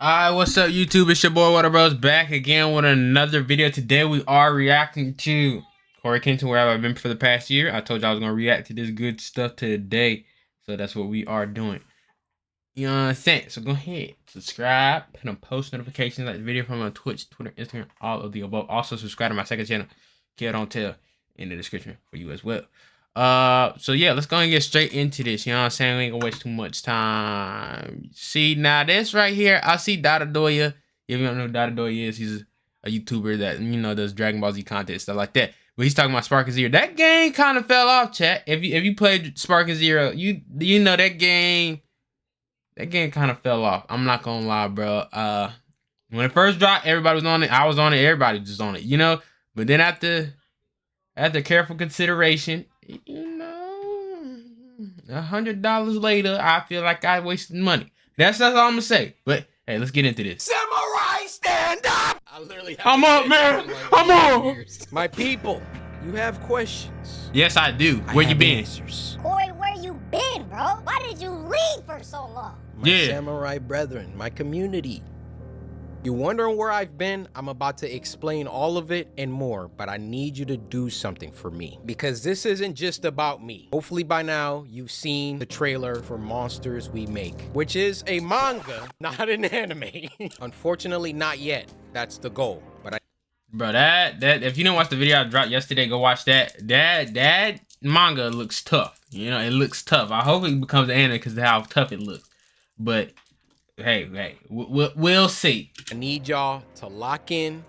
Alright, what's up YouTube? It's your boy Water Bros back again with another video. Today we are reacting to CoreyxKenshin, where I've been for the past year. I told you I was gonna react to this good stuff today. So that's what we are doing. You know what I'm saying? So go ahead, subscribe, put on post notifications, like the video from on Twitch, Twitter, Instagram, all of the above. Also subscribe to my second channel, Kid Don't Tell, in the description for you as well. So yeah, let's go and get straight into this. You know what I'm saying? We ain't gonna waste too much time. See, now this right here, I see Dodoya. If you don't know who Dodoya is, he's a YouTuber that, you know, does Dragon Ball Z content, stuff like that. But he's talking about Sparking Zero. That game kind of fell off, chat. If you played Sparking Zero, you know that game kind of fell off. I'm not gonna lie, bro. When it first dropped, everybody was on it. I was on it. Everybody was just on it, you know. But then after careful consideration, you know, $100 later, I feel like I wasted money. That's all I'm gonna say. But hey, let's get into this. Samurai, stand up! I literally have I'm up, man. I'm on. My people, you have questions. Yes, I do. Where you been? Answers. Corey, where you been, bro? Why did you leave for so long? My samurai brethren, my community. You wondering where I've been? I'm about to explain all of it and more, but I need you to do something for me because this isn't just about me. Hopefully by now you've seen the trailer for Monsters We Make, which is a manga, not an anime. Unfortunately, not yet. That's the goal. But Bro, that if you didn't watch the video I dropped yesterday, go watch that. That manga looks tough. You know, it looks tough. I hope it becomes an anime because of how tough it looks. But hey, we'll see. I need y'all to lock in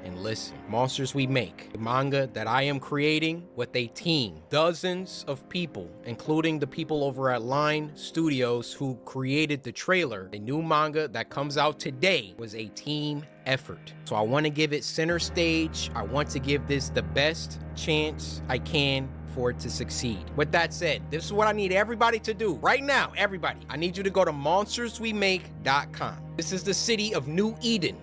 and listen. Monsters We Make, a manga that I am creating with a team, dozens of people, including the people over at Line Studios who created the trailer. A new manga that comes out today was a team effort. So I want to give it center stage. I want to give this the best chance I can for it to succeed. With that said, this is what I need everybody to do right now. Everybody, I need you to go to monsterswemake.com. This is the city of New Eden,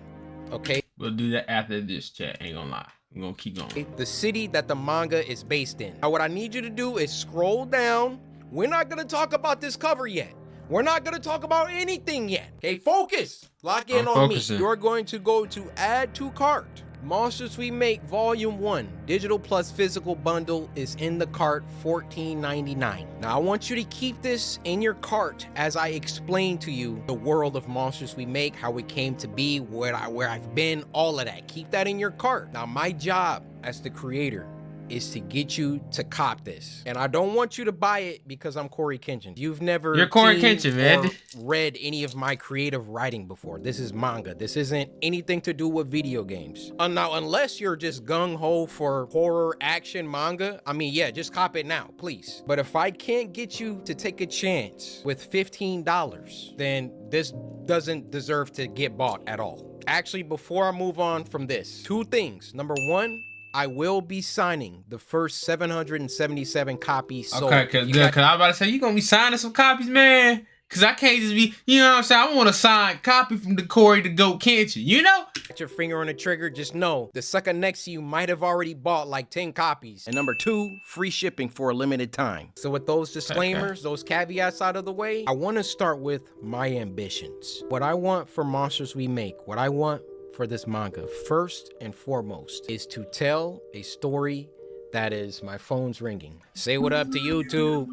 okay? We'll do that after this, chat. Ain't gonna lie. We're gonna keep going. The city that the manga is based in. Now, what I need you to do is scroll down. We're not gonna talk about this cover yet. We're not gonna talk about anything yet. Okay, focus. Lock in on me. You're going to go to add to cart. Monsters We Make Volume 1 digital plus physical bundle is in the cart, $14.99. Now I want you to keep this in your cart as I explain to you the world of Monsters We Make, how it came to be, where I've been, all of that. Keep that in your cart. Now my job as the creator is to get you to cop this. And I don't want you to buy it because I'm CoreyxKenshin. You've never read any of my creative writing before. This is manga. This isn't anything to do with video games. Now, unless you're just gung-ho for horror action manga, I mean, yeah, just cop it now, please. But if I can't get you to take a chance with $15, then this doesn't deserve to get bought at all. Actually, before I move on from this, two things. Number one, I will be signing the first 777 copies sold. Okay, cause I was about to say, you gonna be signing some copies, man? Cause I can't just be, you know what I'm saying? I want a signed copy from the Corey the Goat Kenshin, you know? Put your finger on the trigger, just know the sucker next to you might have already bought like 10 copies. And number two, free shipping for a limited time. So with those disclaimers, those caveats out of the way, I wanna start with my ambitions. What I want for Monsters We Make, what I want for this manga, first and foremost, is to tell a story that is, my phone's ringing. Say what up to YouTube.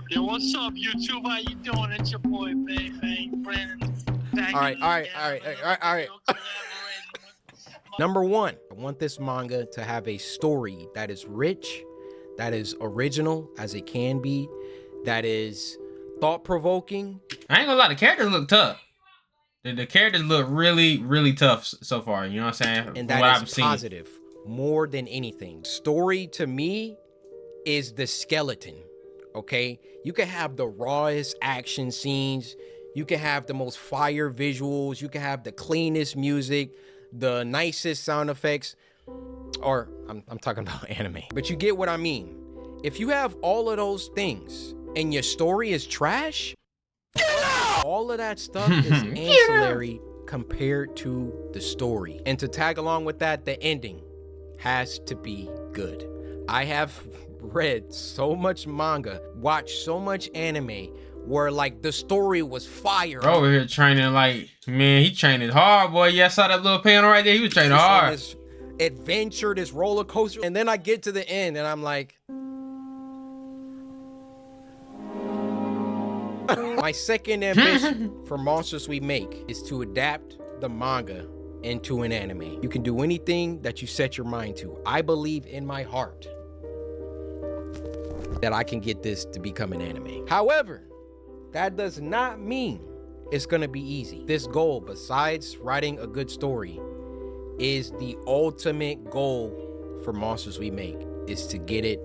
Yo, what's up, YouTube? How you doing? It's your boy, baby, Brandon. All right. Number one, I want this manga to have a story that is rich, that is original as it can be, that is thought-provoking. I ain't gonna lie, the characters look tough. The characters look really tough so far, you know what I'm saying? And that is positive, more than anything. Story to me is the skeleton, okay? You can have the rawest action scenes, you can have the most fire visuals, you can have the cleanest music, the nicest sound effects, or I'm talking about anime. But you get what I mean. If you have all of those things and your story is trash, all of that stuff is ancillary compared to the story. And to tag along with that, the ending has to be good. I have read so much manga, watched so much anime, where like the story was fire. Bro, over here training like, man, he training hard, boy. Yeah, I saw that little panel right there. He was training hard. This adventure, this roller coaster, and then I get to the end and I'm like, my second ambition for Monsters We Make is to adapt the manga into an anime. You can do anything that you set your mind to. I believe in my heart that I can get this to become an anime. However, that does not mean it's gonna be easy. This goal, besides writing a good story, is the ultimate goal for Monsters We Make, is to get it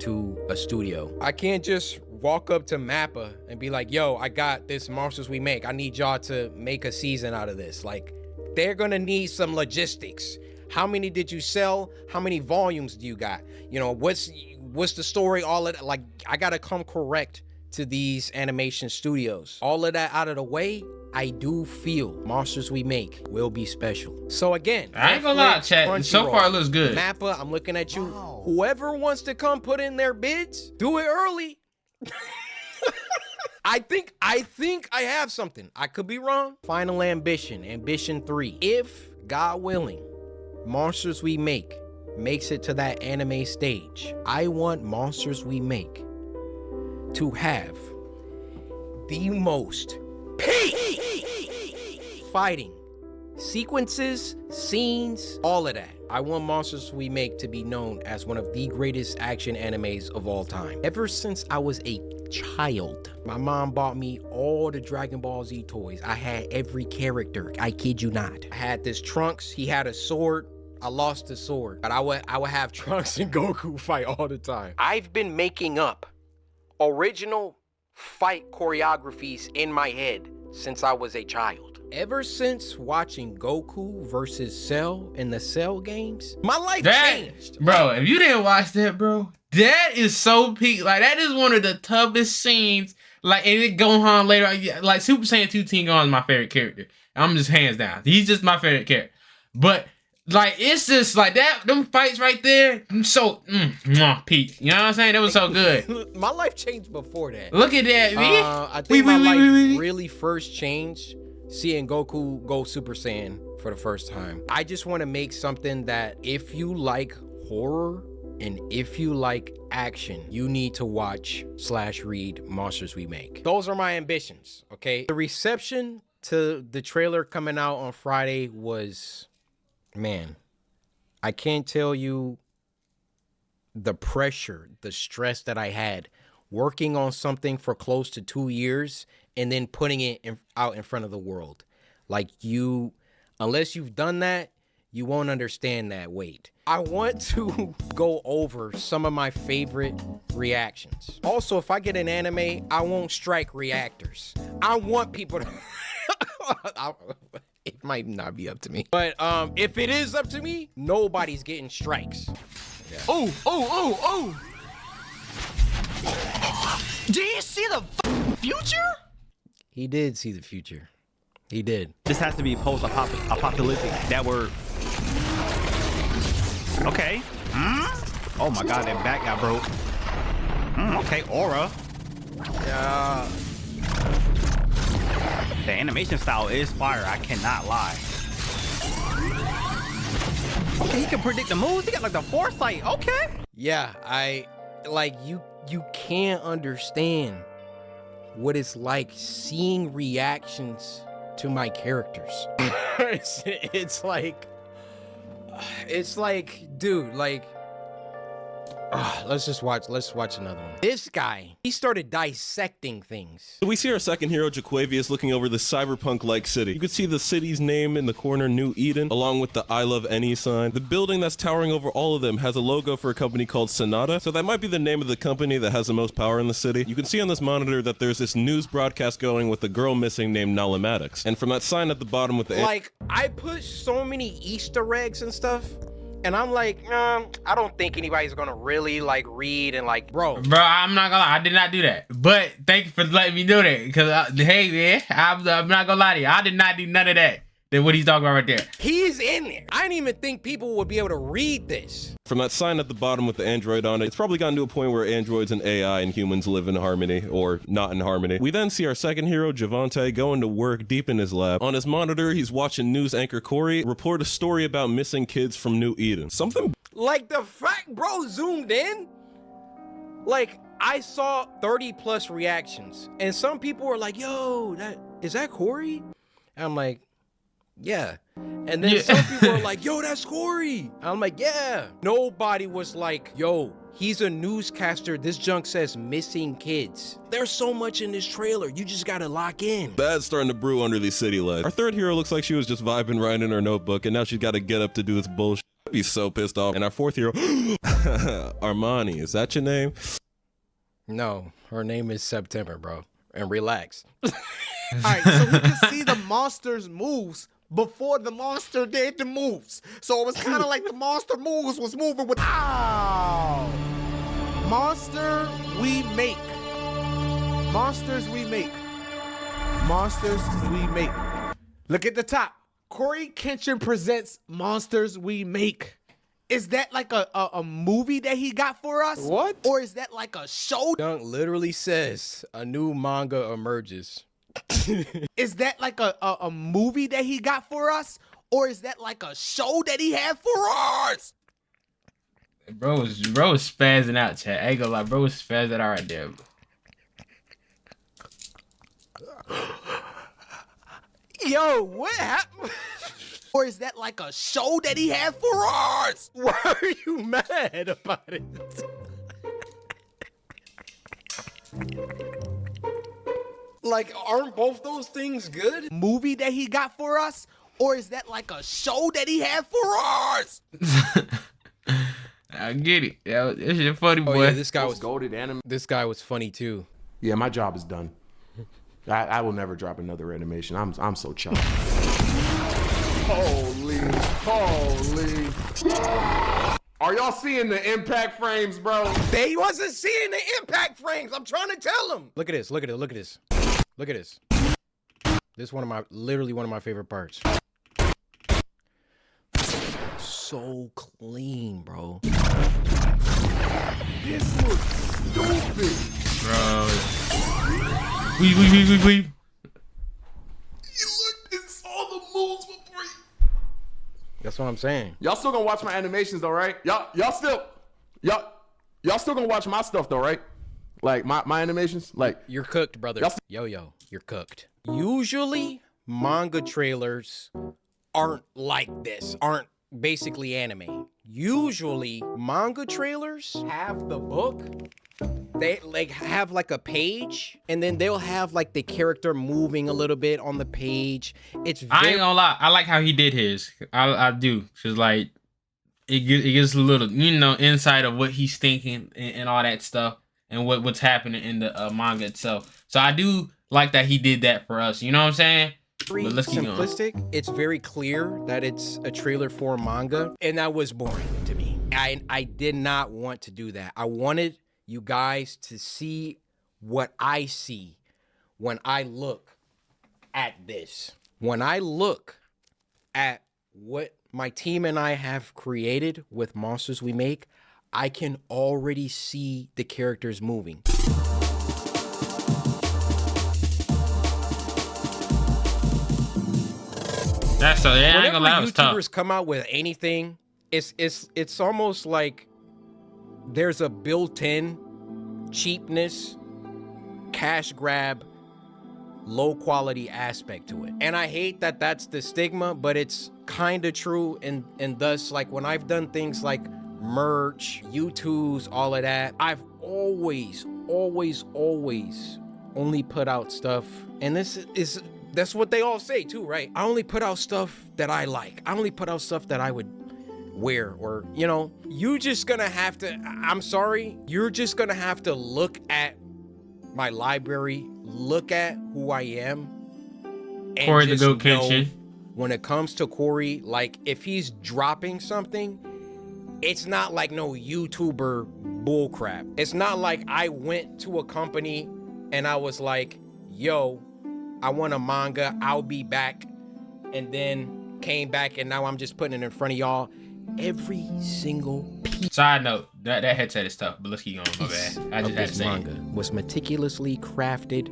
to a studio. I can't just walk up to Mappa and be like, yo, I got this Monsters We Make. I need y'all to make a season out of this. Like, they're gonna need some logistics. How many did you sell? How many volumes do you got? You know, what's the story? All of that. Like, I gotta come correct to these animation studios. All of that out of the way, I do feel Monsters We Make will be special. So again, I ain't gonna lie, chat. So far it looks good. Mappa, I'm looking at you. Wow. Whoever wants to come put in their bids, do it early. I think I have something. I could be wrong. Final ambition, ambition 3. If, God willing, Monsters We Make makes it to that anime stage, I want Monsters We Make to have the most peak fighting sequences, scenes, all of that. I want Monsters We Make to be known as one of the greatest action animes of all time. Ever since I was a child, my mom bought me all the Dragon Ball Z toys. I had every character. I kid you not. I had this Trunks. He had a sword. I lost the sword, but I would have Trunks and Goku fight all the time. I've been making up original fight choreographies in my head since I was a child. Ever since watching Goku versus Cell in the Cell games, my life changed. Bro, if you didn't watch that, bro, that is so peak. Like, that is one of the toughest scenes. Like, and it Gohan later, like, Super Saiyan 2 Team Gohan is my favorite character. I'm just hands down. He's just my favorite character. But, like, it's just like that, them fights right there, so, peak. You know what I'm saying? That was so good. My life changed before that. Look at that, man. I think my life really first changed seeing Goku go Super Saiyan for the first time. I just want to make something that if you like horror and if you like action, you need to watch / read Monsters We Make. Those are my ambitions, okay? The reception to the trailer coming out on Friday was, man, I can't tell you the pressure, the stress that I had working on something for close to 2 years and then putting it out in front of the world. Like, unless you've done that, you won't understand that weight. I want to go over some of my favorite reactions. Also, if I get an anime, I won't strike reactors. I want people to... It might not be up to me. But if it is up to me, nobody's getting strikes. Yeah. Oh! Did he see the future? He did see the future. He did. This has to be post-apocalyptic. That word. Okay. Oh my god, that back got broke. Okay, aura. Yeah. The animation style is fire, I cannot lie. Okay, he can predict the moves. He got like the foresight. Okay. Yeah, you can't understand what it's like seeing reactions to my characters. it's like, dude, like, let's watch another one. This guy, he started dissecting things. So we see our second hero, Jaquavius, looking over the cyberpunk-like city. You can see the city's name in the corner, New Eden, along with the I Love Any sign. The building that's towering over all of them has a logo for a company called Sonata, so that might be the name of the company that has the most power in the city. You can see on this monitor that there's this news broadcast going with a girl missing named Nalamatics. And from that sign at the bottom with the... Like, I put so many Easter eggs and stuff, and I'm like, I don't think anybody's gonna really like read and like, bro, I'm not gonna lie, I did not do that. But thank you for letting me do that. Because, hey, man, I'm not gonna lie to you. I did not do none of that. than what he's talking about right there. He's in there. I didn't even think people would be able to read this. From that sign at the bottom with the android on it, it's probably gotten to a point where androids and AI and humans live in harmony, or not in harmony. We then see our second hero, Javante, going to work deep in his lab. On his monitor, he's watching news anchor Corey report a story about missing kids from New Eden. Something Like the fact bro zoomed in, like I saw 30 plus reactions and some people were like, yo, is that Corey? And I'm like, yeah. And then some people were like, yo, that's Corey. I'm like, yeah. Nobody was like, yo, he's a newscaster. This junk says missing kids. There's so much in this trailer. You just gotta lock in. bad's starting to brew under these city lights. Our third hero looks like she was just vibing right in her notebook, and now she's got to get up to do this bullshit. I'd be so pissed off. And our fourth hero, Armani, is that your name? No, her name is September, bro. And relax. All right, so we can see the monster's moves before the monster did the moves. So it was kind of like the monster moves was moving with, ow! Monster we make. Monsters we make. Monsters we make. Look at the top. CoreyxKenshin presents Monsters We Make. Is that like a movie that he got for us? What? Or is that like a show? Junk literally says a new manga emerges. Is that like a movie that he got for us? Or is that like a show that he had for us? Bro was spazzing out, chat. I ain't gonna lie, bro was spazzing out right there. Yo, what happened? Or is that like a show that he had for us? Why are you mad about it? Like, aren't both those things good? Movie that he got for us? Or is that like a show that he had for us? I get it. This shit funny, boy. Oh yeah, this guy was goated anime. This guy was funny too. Yeah, my job is done. I will never drop another animation. I'm so chopped. Holy. Are y'all seeing the impact frames, bro? They wasn't seeing the impact frames. I'm trying to tell them. Look at this. Look at it. Look at this. Look at this. This is literally one of my favorite parts. So clean, bro. This looks stupid. Bro. We. You looked and saw the moves before you. That's what I'm saying. Y'all still gonna watch my animations though, right? Y'all still gonna watch my stuff though, right? Like my animations? Like You're cooked, brother. Yo, you're cooked. Usually, manga trailers aren't like this, aren't basically anime. Usually, manga trailers have the book. They like have like a page, and then they'll have like the character moving a little bit on the page. It's I ain't gonna lie. I like how he did his. I do. Cause like it gives a little, insight of what he's thinking and all that stuff, and what's happening in the manga itself. So I do like that he did that for us. You know what I'm saying? very simplistic. It's very clear that it's a trailer for manga, and that was boring to me. I did not want to do that. I wanted you guys to see what I see when I look at this. When I look at what my team and I have created with Monsters We Make, I can already see the characters moving. That's I ain't Whenever gonna lie, that was tough. YouTubers come out with anything, it's almost like there's a built-in cheapness, cash grab, low quality aspect to it. And I hate that that's the stigma, but it's kind of true. And thus, like when I've done things like merch, YouTubes, all of that, I've always only put out stuff. And that's what they all say too, right? I only put out stuff that I like. I only put out stuff that I would wear, or, you know, you just gonna have to, I'm sorry, you're just gonna have to look at my library, look at who I am, and Corey the just Goat know Kenshin. when it comes to Corey, like if he's dropping something, it's not like no YouTuber bullcrap. It's not like I went to a company and I was like, yo, I want a manga, I'll be back and then came back, and now I'm just putting it in front of y'all. Every single piece. Side note, that headset is tough, but let's keep going. My bad. I just had to say manga was meticulously crafted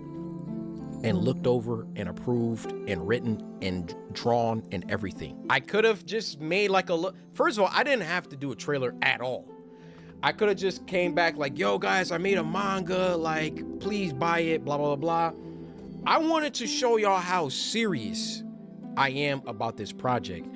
and looked over and approved and written and drawn and everything. I could have just made like a look. First of all, I didn't have to do a trailer at all. I could have just came back like, yo guys, I made a manga, like please buy it, blah, blah, blah, blah. I wanted to show y'all how serious I am about this project.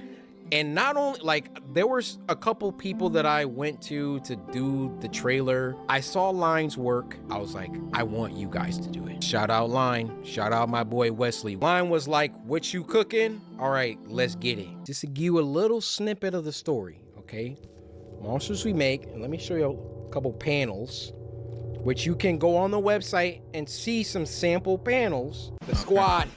And not only, like, there was a couple people that I went to do the trailer. I saw Line's work. I was like, I want you guys to do it. Shout out Line. Shout out my boy Wesley. Line was like, what you cooking? All right, let's get it. Just to give you a little snippet of the story, okay? Monsters We Make, and let me show you a couple panels, which you can go on the website and see some sample panels. The squad.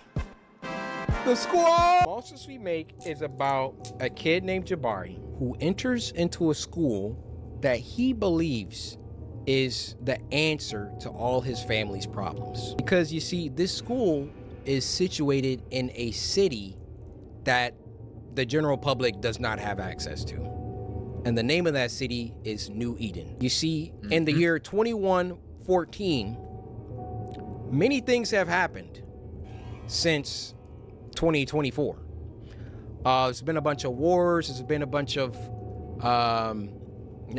The squad! Monsters We Make is about a kid named Jabari who enters into a school that he believes is the answer to all his family's problems. Because you see, this school is situated in a city that the general public does not have access to. And the name of that city is New Eden. You see, in the year 2114, many things have happened since 2024. There's been a bunch of wars. There's been a bunch of,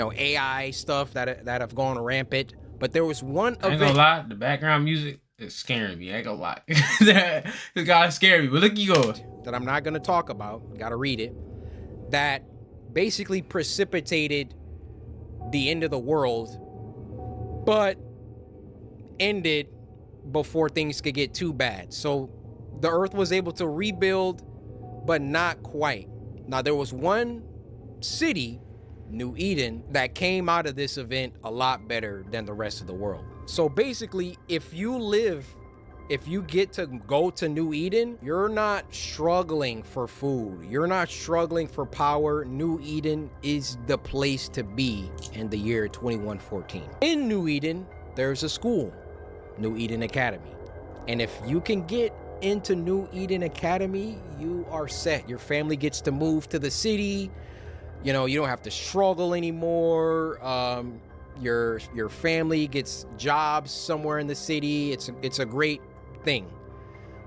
AI stuff that have gone rampant. But there was one event. I ain't gonna lie, the background music is scaring me. I ain't gonna lie. This guy scared me. But look, you go. That I'm not gonna talk about. Gotta read it. That basically precipitated the end of the world, but ended before things could get too bad. So the earth was able to rebuild, but not quite. Now, there was one city, New Eden, that came out of this event a lot better than the rest of the world. So basically, if you get to go to New Eden, you're not struggling for food. You're not struggling for power. New Eden is the place to be in the year 2114. In New Eden, there's a school, New Eden Academy. And if you can get into New Eden Academy, you are set. Your family gets to move to the city. You know, you don't have to struggle anymore. Your family gets jobs somewhere in the city. It's a great thing.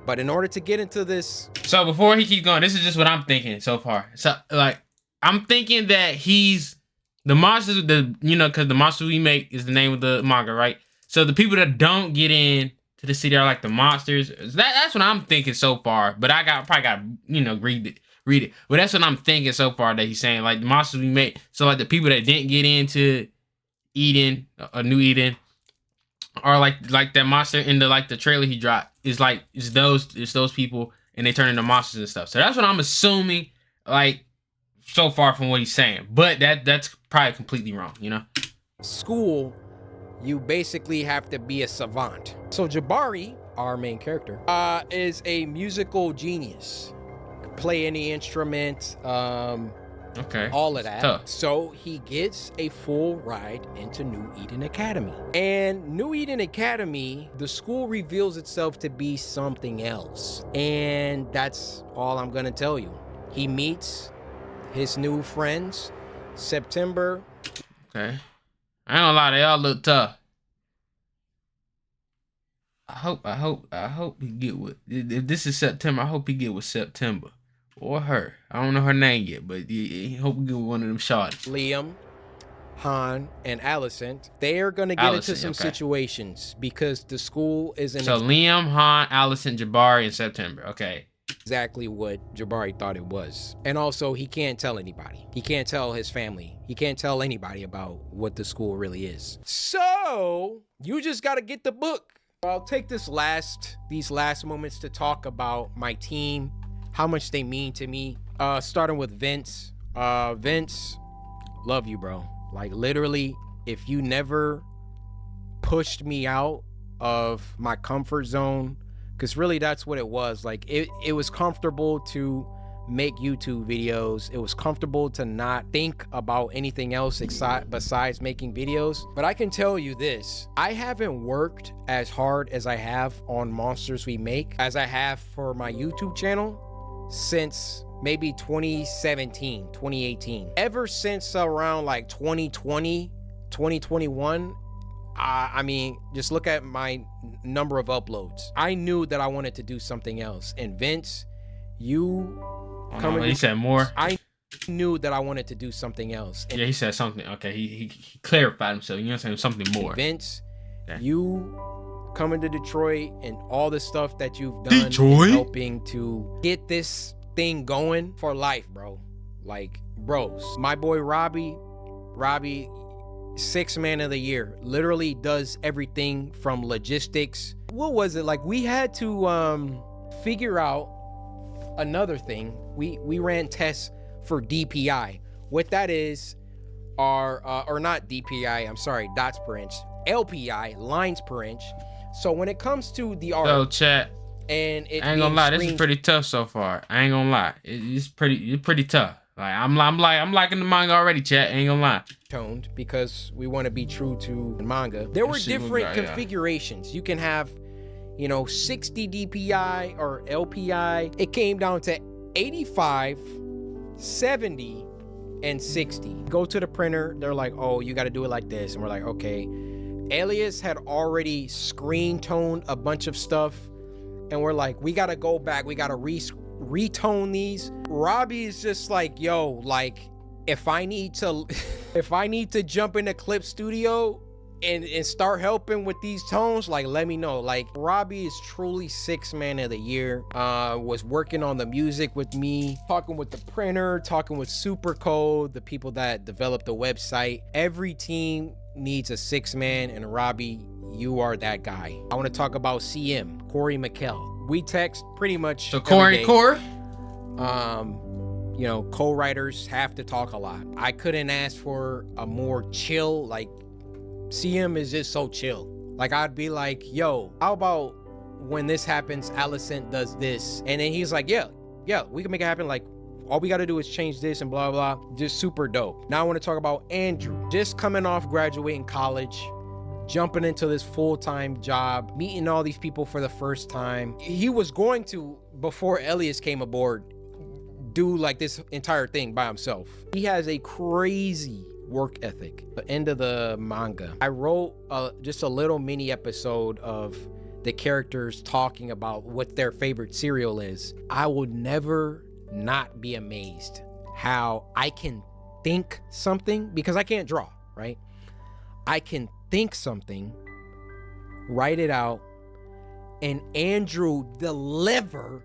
But in order to get into this, so before he keeps going, this is just what I'm thinking so far. So like, I'm thinking that he's the monsters, because the Monsters We Make is the name of the manga, right? So the people that don't get in to the city are like the monsters. That's what I'm thinking so far. But I probably got read it. But that's what I'm thinking so far, that he's saying like the Monsters We Make. So like the people that didn't get into Eden, New Eden, or like that monster in the trailer he dropped is like it's those people, and they turn into monsters and stuff. So that's what I'm assuming, like, so far from what he's saying. But that's probably completely wrong, school, you basically have to be a savant. So Jabari, our main character, is a musical genius. Can play any instrument, okay, all of that. Tough. So he gets a full ride into New Eden Academy. And New Eden Academy, the school reveals itself to be something else. And that's all I'm gonna tell you. He meets his new friends, September. Okay. I ain't gonna lie, they all look tough. I hope he get with, if this is September, I hope he get with September. Or her. I don't know her name yet, but I hope we get with one of them shots. Liam, Han, and Allison, they are gonna get into some situations because the school is in. So Liam, Han, Allison, Jabari, and September. Okay. Exactly what Jabari thought it was. And also, he can't tell anybody. He can't tell his family. He can't tell anybody about what the school really is. So you just gotta get the book. I'll take these last moments to talk about my team, how much they mean to me. Starting with Vince. Vince, love you, bro. Like, literally, if you never pushed me out of my comfort zone, because really that's what it was. Like, it was comfortable to make YouTube videos. It was comfortable to not think about anything else besides making videos. But I can tell you this, I haven't worked as hard as I have on Monsters We Make as I have for my YouTube channel since maybe 2017, 2018. Ever since around like 2020, 2021, I mean, just look at my number of uploads. I knew that I wanted to do something else. And Vince, you coming? He said more. I knew that I wanted to do something else. And yeah, he said something. Okay, he clarified himself. You know what I'm saying? Something more. Vince, yeah. You coming to Detroit and all the stuff that you've done, helping to get this thing going for life, bro. Like, bros. My boy Robbie, 6th man of the year, literally does everything from logistics. What was it like? We had to figure out another thing. We ran tests for DPI. What that is are or not DPI, I'm sorry, dots per inch. LPI, lines per inch. So when it comes to the art, so chat, and it I ain't gonna lie, this is pretty tough so far. I ain't gonna lie, it's pretty tough. Like I'm liking the manga already, chat. I ain't gonna lie. Toned because we want to be true to the manga. There were different configurations. You can have, 60 DPI or LPI. It came down to 85, 70, and 60. Go to the printer. They're like, oh, you got to do it like this, and we're like, okay. Elias had already screen toned a bunch of stuff, and we're like, we got to go back. We got to retone these. Robbie is just like, yo, like if I need to jump into Clip Studio and start helping with these tones, like let me know. Like Robbie is truly 6th man of the year. Was working on the music with me, talking with the printer, talking with Supercode, the people that developed the website. Every team needs a 6th man, and Robbie, you are that guy. I want to talk about CM, Corey McKell. We text pretty much. So Corey. Co-writers have to talk a lot. I couldn't ask for a more chill, like CM is just so chill. Like I'd be like, yo, how about when this happens, Alicent does this? And then he's like, yeah, we can make it happen. Like all we got to do is change this and blah, blah, blah. Just super dope. Now I want to talk about Andrew. Just coming off graduating college, jumping into this full-time job, meeting all these people for the first time. He was going to, before Elias came aboard, do like this entire thing by himself. He has a crazy work ethic. The end of the manga, I wrote just a little mini episode of the characters talking about what their favorite cereal is. I would never not be amazed how I can think something, because I can't draw, right? I can think something, write it out, and Andrew deliver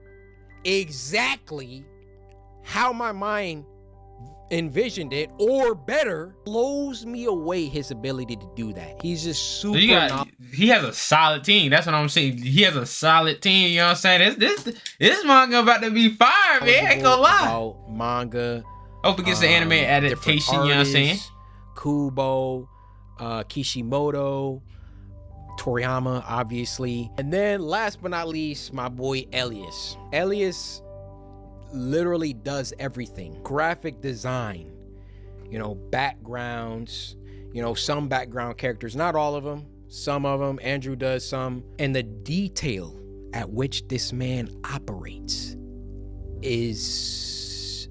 exactly how my mind envisioned it, or better. Blows me away his ability to do that. He's just super. He has a solid team. That's what I'm saying. He has a solid team. You know what I'm saying? This manga about to be fire, man. I ain't gonna lie. About manga. Hope it gets the anime adaptation. You know what I'm saying? Kubo, Kishimoto, Toriyama, obviously, and then last but not least, my boy Elias. Elias literally does everything. Graphic design, backgrounds, some background characters, not all of them, some of them. Andrew does some. And the detail at which this man operates is,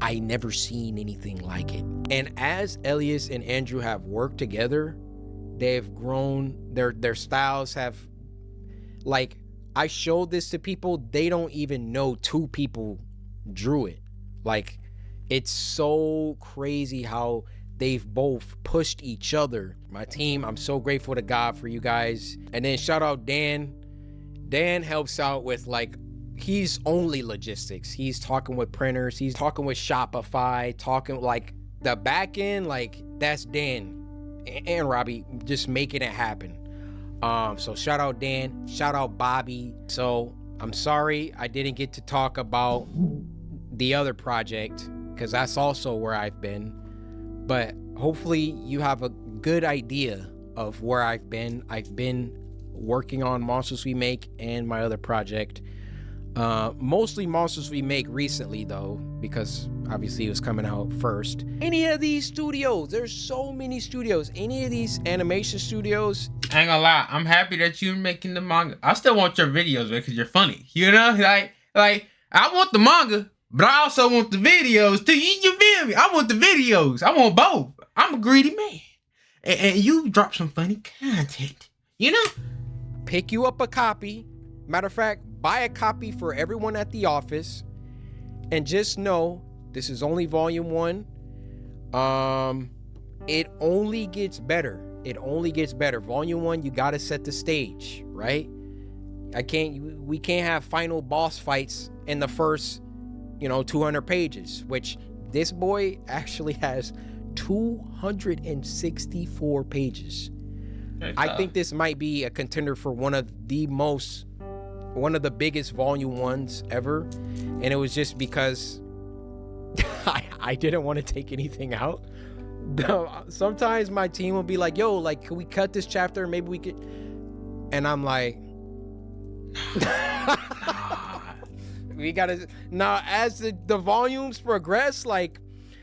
I never seen anything like it. And as Elias and Andrew have worked together, they've grown, their styles have, like, I showed this to people, they don't even know 2 people drew it. Like, it's so crazy how they've both pushed each other. My team, I'm so grateful to God for you guys. And then shout out Dan. Dan helps out with, like, he's only logistics. He's talking with printers. He's talking with Shopify, talking like the back end, like that's Dan and Robbie just making it happen. So shout out Dan, shout out Bobby. So I'm sorry I didn't get to talk about the other project because that's also where I've been, but hopefully you have a good idea of where I've been. I've been working on Monsters We Make and my other project. Mostly Monsters We Make recently though, because obviously it was coming out first. Any of these studios, there's so many studios, any of these animation studios. I ain't gonna lie, I'm happy that you're making the manga. I still want your videos because you're funny. You know, like I want the manga, but I also want the videos too. You feel me? I want the videos. I want both. I'm a greedy man. And you drop some funny content, you know? Pick you up a copy. Matter of fact, buy a copy for everyone at the office. And just know, this is only volume 1. It only gets better. It only gets better. Volume 1, you gotta set the stage, right? We can't have final boss fights in the first, 200 pages, which this boy actually has 264 pages. I think this might be a contender for one of the biggest volume 1s ever. And it was just because I didn't want to take anything out. Sometimes my team will be like, yo, like, can we cut this chapter? Maybe we could. And I'm like, we gotta. Now, as the volumes progress, like,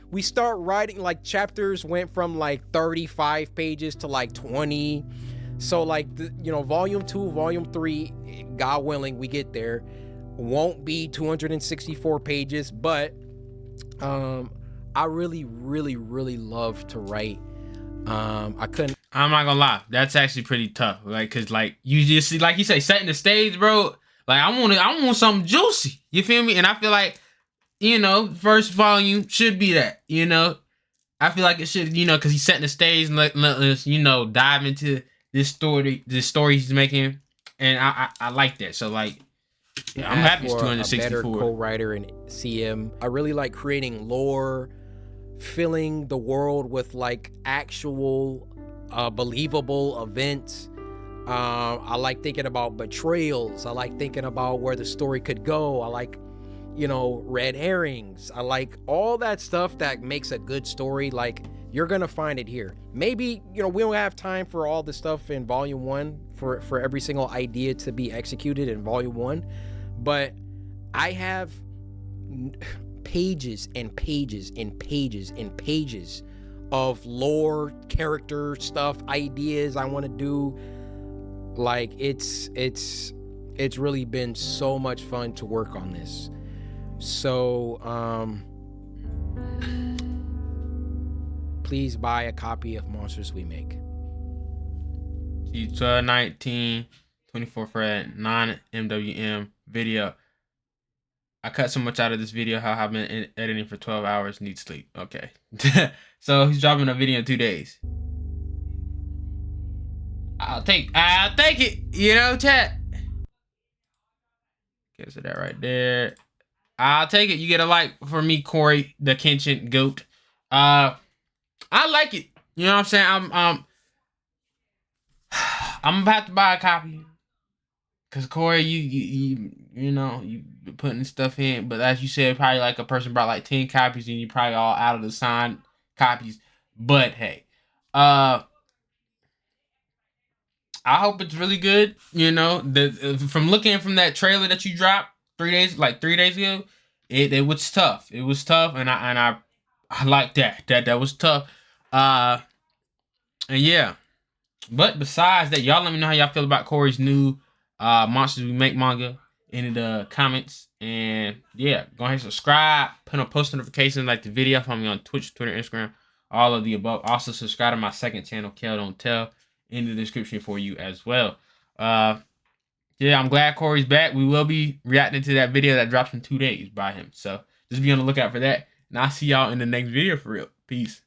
we start writing, like, chapters went from like 35 pages to like 20. So like, volume 2, volume 3, God willing, we get there, won't be 264 pages, but I really, really, really love to write. I'm not gonna lie, that's actually pretty tough. Like, cause like you just see, like you say, setting the stage, bro. Like I want something juicy. You feel me? And I feel like, first volume should be that. I feel like it should, cause he's setting the stage and let us, dive into this story he's making, and I like that. So like, yeah, I'm happy it's 264. A better co-writer and CM. I really like creating lore, filling the world with like actual believable events. I like thinking about betrayals. I like thinking about where the story could go. I like, red herrings. I like all that stuff that makes a good story. Like, you're gonna find it here. Maybe, we don't have time for all the stuff in volume 1 for every single idea to be executed in volume 1, but I have pages and pages and pages and pages of lore, character stuff, ideas I want to do. Like, it's really been so much fun to work on this. So please buy a copy of Monsters We Make. 12/19, 24 for that non-MWM video. I cut so much out of this video how I've been editing for 12 hours, need sleep. Okay. So he's dropping a video in 2 days. I'll take it, chat. Okay, so that right there. I'll take it. You get a like for me, Corey, the Kenshin goat. I like it. You know what I'm saying? I'm about to buy a copy. Cause Corey, you putting stuff in, but as you said, probably like a person brought like 10 copies and you probably all out of the signed copies. But hey, I hope it's really good. From looking from that trailer that you dropped 3 days ago, it was tough. It was tough, and I like that. That was tough. And yeah. But besides that, y'all let me know how y'all feel about Corey's new Monsters We Make manga in the comments. And yeah, go ahead and subscribe, put on post notifications, like the video, follow me on Twitch, Twitter, Instagram, all of the above. Also subscribe to my second channel, Kel Don't Tell, in the description for you as well. Yeah, I'm glad Corey's back. We will be reacting to that video that drops in 2 days by him. So just be on the lookout for that. And I'll see y'all in the next video for real. Peace.